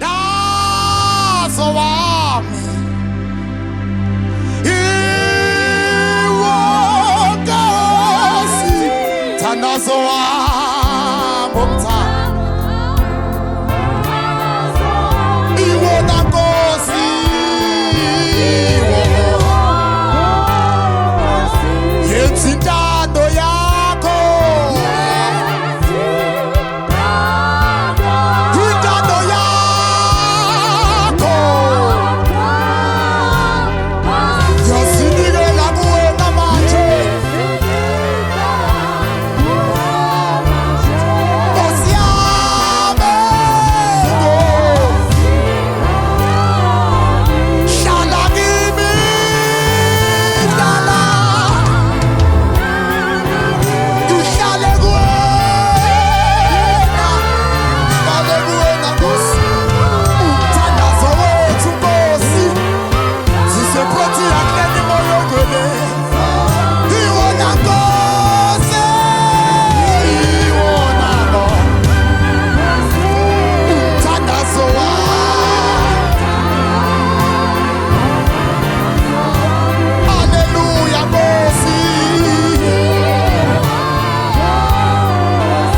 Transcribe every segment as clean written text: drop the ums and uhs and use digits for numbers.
Thandazo wami iwo Nkosi, thandazo wami iwo Nkosi, yenza intando yakho, intando yakho yasinikela kuwena manje. Nkosi yami, hlala kimi, hlala uhlale kuwena, hlale kuwena Nkosi. Umthandazo wethu Nkosi, sisephrothi yakuleli moyo ogcwele. Iwona Nkosi, iwona Nkosi. Umthandazo wami, haleluya Nkosi.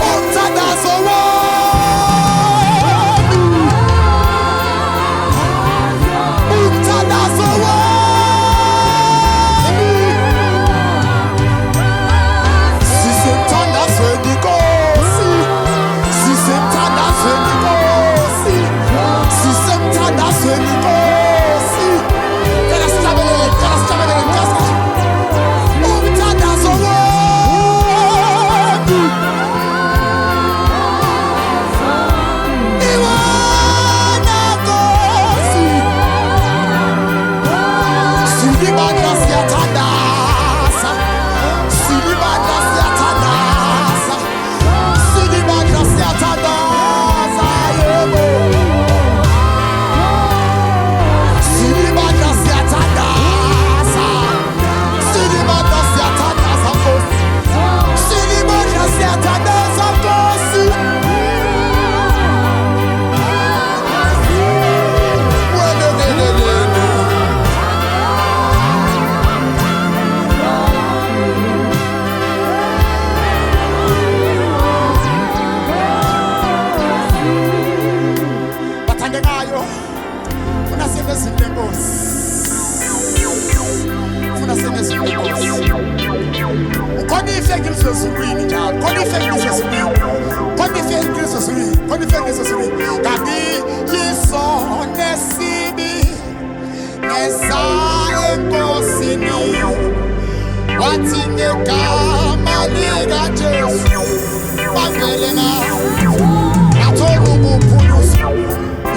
Umthandazo wami, umthandazo wami, sisemthandazweni Nkosi, sisemthandazweni Nkosi, sisemthandazweni Nkosi. Cela sihlabelele, cela sihlabelele Nkosi. Umthandazo wami, iwona Nkosi. Silibandla siyathandaza, silibandla siyathandaza, silibandla siyathandaza, yebo. Silibandla siyathandaza, silibandla siyathandaza Nkosi, silibandla siyathandaza Nkosi. Welelelelele. Bathandekayo, ufuna sengezinto Nkosi, ufuna sengezinto Nkosi. Ukhona ife ngilizwe ezulwini njalo, khona ife ngilizwe ezulwini, khona ife ngilizwe ezulwini, khona ife ngilizwe ezulwini. Kanti yisona esibi ngeza enkosini, wathi ngegama likaJesu bavele ngathola ukuphulusa.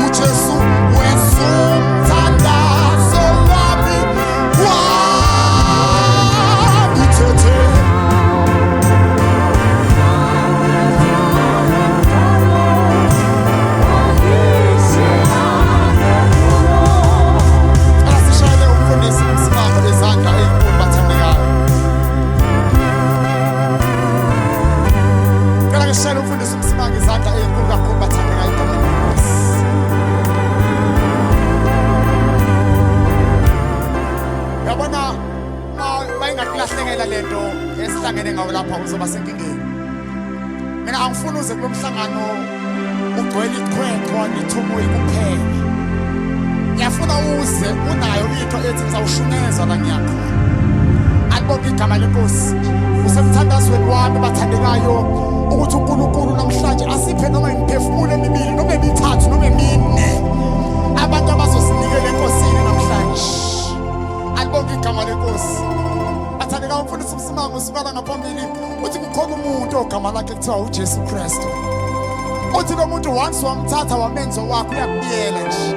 uJesu wenza umthandazo wami, wangithethe. Asishayele umfundisi umsimamo izandla ezinkulu bathandekayo. Ngicela ngishayele umfundisi umsimamo izandla ezinkulu kakhulu bathandekayo egameni likaNkosi. Yabona mayingakulahlekela lento esihlangene ngawo lapha uzoba senkingeni. Mina angifuni uze kulo mhlangano ugcwele iqhweqhwa nithumuyi kuphela. Ngiyafuna uze unayo into ethi ngizawushuneza la ngiyakhona. Alibonke igama leNkosi. Usemthandazweni wami bathandekayo ukuthi uNkulunkulu namhlanje asiphe noma imiphefumulo emibili noma emithathu noma emine abantu abazosinikela eNkosini namhlanje. Alibonke igama leNkosi. Bathandekayo umfundisi umsimamo usukala ngaphambili uthi kukhona umuntu ogama lakhe kuthiwa uJesu Kristu. Uthi lo muntu once wamthatha wamenza wakhe uyakubiyela nje.